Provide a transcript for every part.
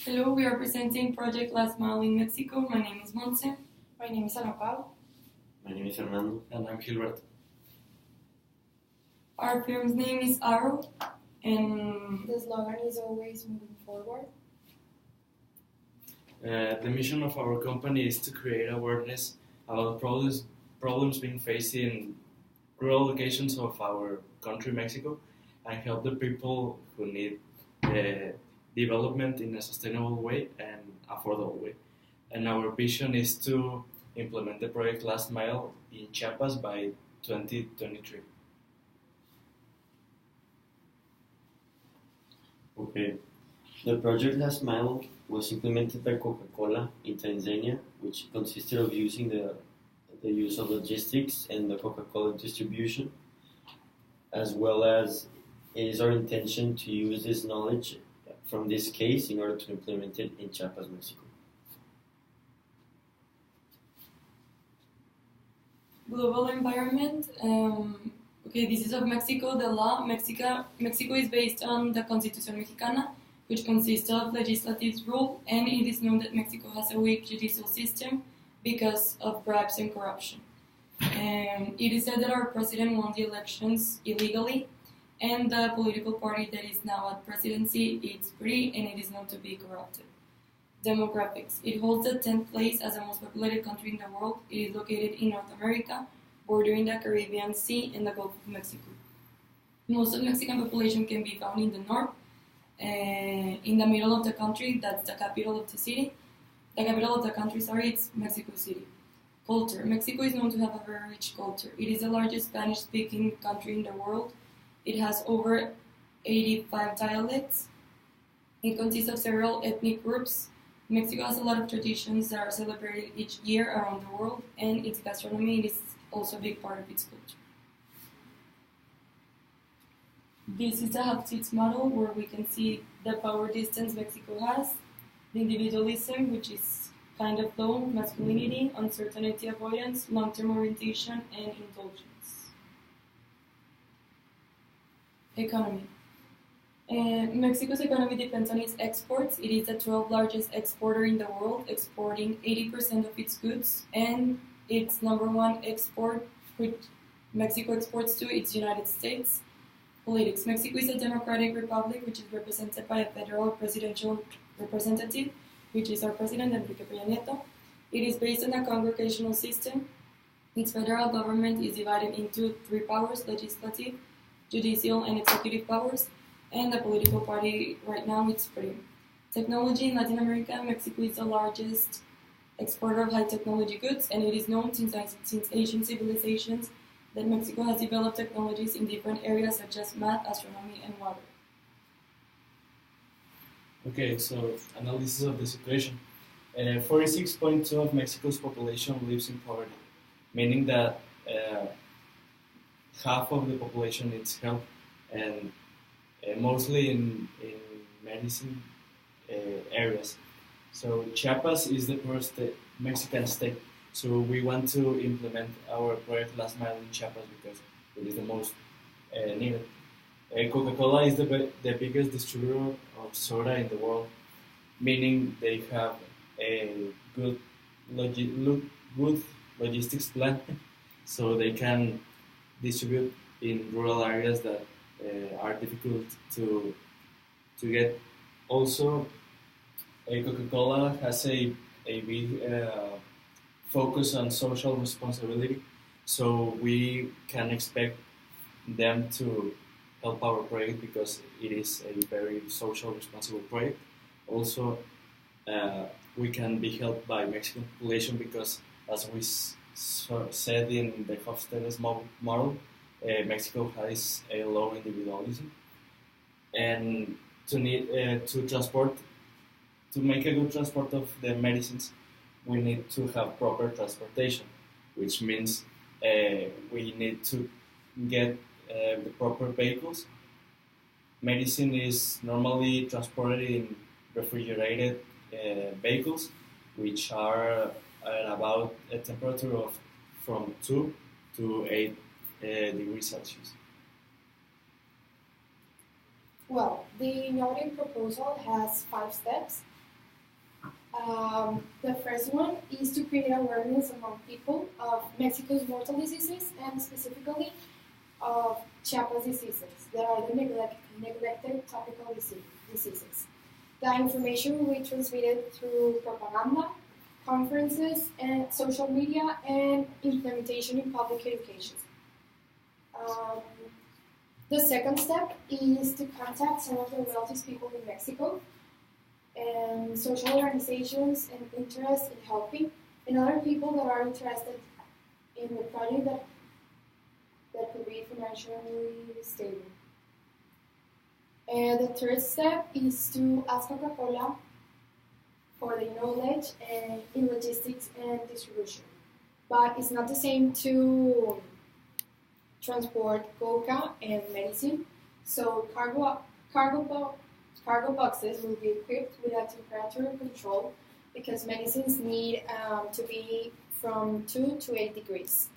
Hello, we are presenting Project Last Mile in Mexico. My name is Montse. My name is Ana Pau. My name is Fernando. And I'm Gilbert. Our firm's name is Arrow, and The slogan is always moving forward. The mission of our company is to create awareness about problems being faced in rural locations of our country, Mexico, and help the people who need development in a sustainable way and affordable way. And our vision is to implement the project Last Mile in Chiapas by 2023. Okay. The project Last Mile was implemented by Coca-Cola in Tanzania, which consisted of using the use of logistics and the Coca-Cola distribution, as well as it is our intention to use this knowledge from this case in order to implement it in Chiapas, Mexico. global environment. This is of Mexico. The law, Mexico is based on the Constitución Mexicana, which consists of legislative rule, and it is known that Mexico has a weak judicial system because of bribes and corruption. It is said that our president won the elections illegally, and the political party that is now at presidency is free and it is known to be corrupted. Demographics. It holds the 10th place as the most populated country in the world. It is located in North America, bordering the Caribbean Sea and the Gulf of Mexico. Most of the Mexican population can be found in the north. In the middle of the country, that's the capital of the city. The capital of the country, it's Mexico City. Culture. Mexico is known to have a very rich culture. It is the largest Spanish-speaking country in the world. It has over 85 dialects. It consists of several ethnic groups. Mexico has a lot of traditions that are celebrated each year around the world, and its gastronomy is also a big part of its culture. This is the half seats model where we can see the power distance Mexico has, the individualism, which is kind of low, masculinity, uncertainty avoidance, long-term orientation, and indulgence. Economy. Mexico's economy depends on its exports. It is the 12th largest exporter in the world, exporting 80% of its goods, and its number one export, which Mexico exports to, its United States. Politics. Mexico is a democratic republic which is represented by a federal presidential representative, which is our president, Enrique Peña Nieto. It is based on a congregational system. Its federal government is divided into three powers: legislative, judicial, and executive powers. And the political party right now is Supreme. Technology in Latin America, Mexico is the largest exporter of high technology goods, and it is known since ancient civilizations that Mexico has developed technologies in different areas such as math, astronomy, and water. Okay, so analysis of the situation. 46.2% of Mexico's population lives in poverty, meaning that half of the population needs help, and mostly in medicine areas. So Chiapas is the first Mexican state. So we want to implement our project Last Mile in Chiapas because it is the most needed. Coca-Cola is the biggest distributor of soda in the world, meaning they have a good logistics plan, so they can distribute in rural areas that are difficult to get. Also, Coca-Cola has a big focus on social responsibility, so we can expect them to help our project because it is a very social responsible project. Also, we can be helped by Mexican population because, as we said in the Hofstadter's model, Mexico has a low individualism, and to make a good transport of the medicines, we need to have proper transportation, which means we need to get the proper vehicles. Medicine is normally transported in refrigerated vehicles, which are at about a temperature of from 2 to 8 degrees Celsius. Well, the noting proposal has 5 steps. The first one is to create awareness among people of Mexico's mortal diseases and specifically of Chiapas diseases that are the neglected tropical diseases. The information will be transmitted through propaganda, conferences, and social media, and implementation in public education. Um, the second step is to contact some of the wealthiest people in Mexico and social organizations and interest in helping, and other people that are interested in the project that could be financially stable. And the third step is to ask Coca-Cola for the knowledge in logistics and distribution. But it's not the same to transport coca and medicine. So cargo boxes will be equipped with a temperature control because medicines need to be from 2 to 8 degrees.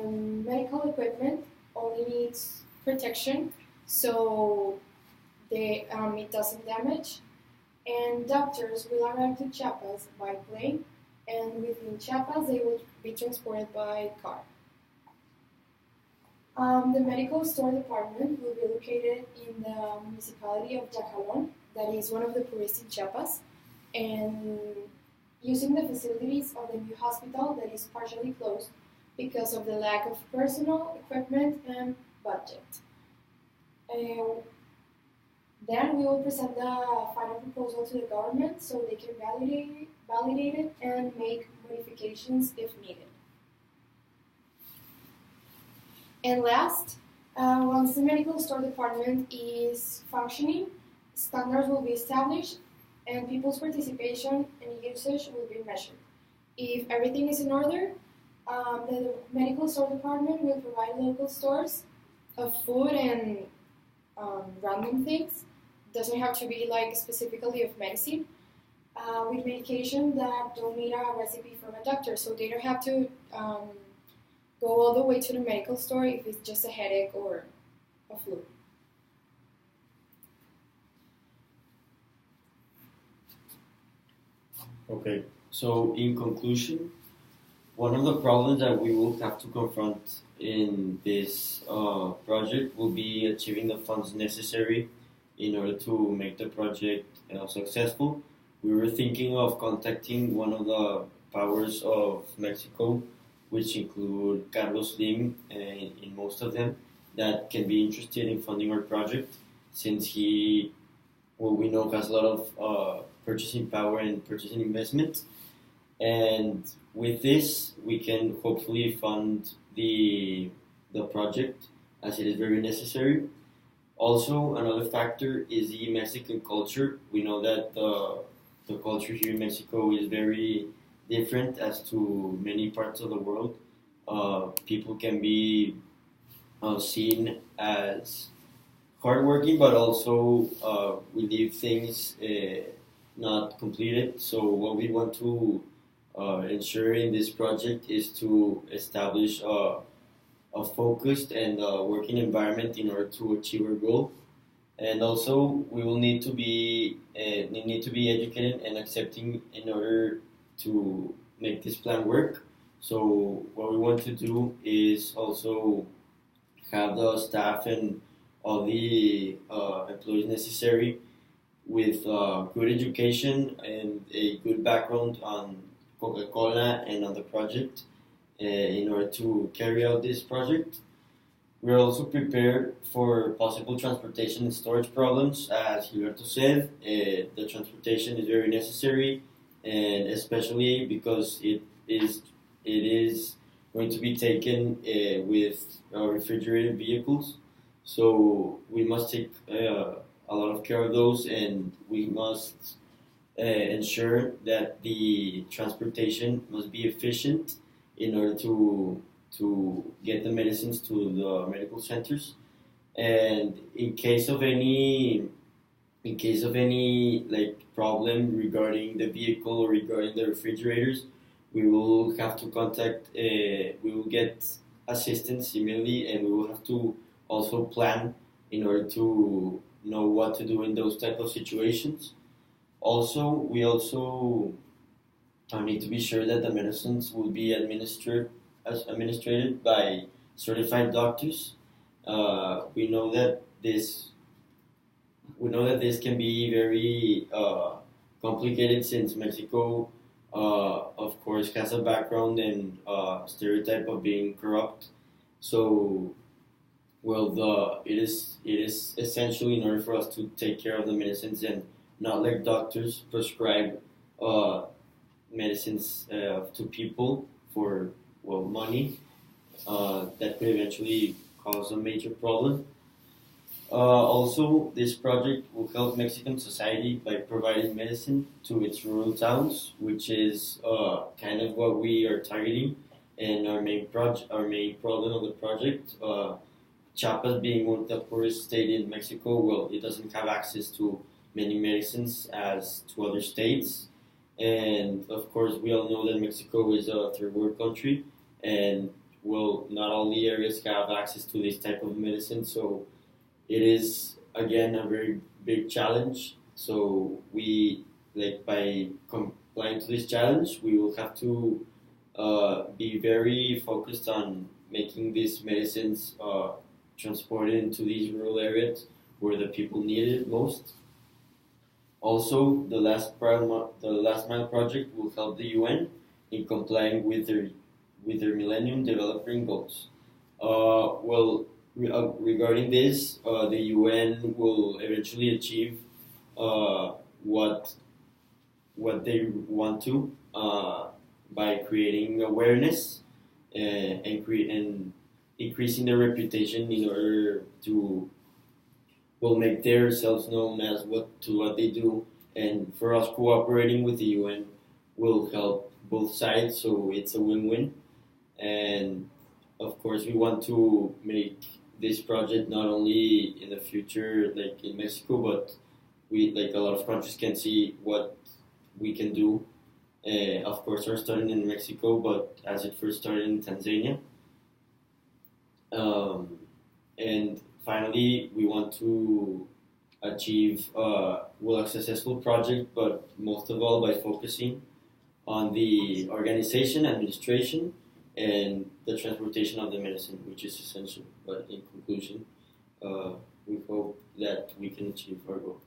Medical equipment only needs protection so it doesn't damage. And doctors will arrive to Chiapas by plane, and within Chiapas they will be transported by car. The medical store department will be located in the municipality of Yajalon, that is one of the poorest in Chiapas, and using the facilities of the new hospital that is partially closed because of the lack of personal, equipment, and budget. Then we will present the final proposal to the government so they can validate it and make modifications if needed. And last, once the medical store department is functioning, standards will be established and people's participation and usage will be measured. If everything is in order, the medical store department will provide local stores of food and random things. Doesn't have to be like specifically of medicine, with medication that don't need a recipe from a doctor, so they don't have to go all the way to the medical store if it's just a headache or a flu. Okay, so in conclusion, one of the problems that we will have to confront in this project will be achieving the funds necessary in order to make the project successful. We were thinking of contacting one of the powers of Mexico, which include Carlos Slim in most of them, that can be interested in funding our project, since he, well, we know has a lot of purchasing power and purchasing investment. And with this, we can hopefully fund the project, as it is very necessary. Also, another factor is the Mexican culture. We know that the culture here in Mexico is very different as to many parts of the world. People can be seen as hardworking, but also we leave things not completed. So what we want to ensure in this project is to establish a focused and working environment in order to achieve our goal. And also, we will need to be educated and accepting in order to make this plan work. So what we want to do is also have the staff and all the employees necessary with good education and a good background on Coca-Cola and on the project in order to carry out this project. We're also prepared for possible transportation and storage problems. As Gilberto said, the transportation is very necessary, and especially because it is going to be taken with refrigerated vehicles. So we must take a lot of care of those, and we must ensure that the transportation must be efficient in order to get the medicines to the medical centers. And in case of any like problem regarding the vehicle or regarding the refrigerators, we will have to contact. We will get assistance immediately, and we will have to also plan in order to know what to do in those type of situations. Also, we also need to be sure that the medicines will be administered by certified doctors. We know that this can be very complicated since Mexico, of course, has a background and stereotype of being corrupt. So, well, it is essential in order for us to take care of the medicines and not let doctors prescribe uh, medicines to people for money that could eventually cause a major problem. Also, this project will help Mexican society by providing medicine to its rural towns, which is kind of what we are targeting. And our main problem of the project, Chiapas being one of the poorest state in Mexico, well, it doesn't have access to many medicines as to other states. And of course, we all know that Mexico is a third world country, and well, not all the areas have access to this type of medicine. So it is again a very big challenge. So we by complying to this challenge, we will have to be very focused on making these medicines transported into these rural areas where the people need it most. Also, the last mile project will help the UN in complying with their Millennium Development Goals. Regarding this, the UN will eventually achieve uh, what they want to by creating awareness and increasing their reputation in order to make themselves known as what they do, and for us cooperating with the UN will help both sides, so it's a win-win. And of course, we want to make this project not only in the future, like in Mexico, but we a lot of countries can see what we can do. Of course, we're starting in Mexico, but as it first started in Tanzania. And finally, we want to achieve a successful project, but most of all by focusing on the organization, administration, and the transportation of the medicine, which is essential. But in conclusion, we hope that we can achieve our goal.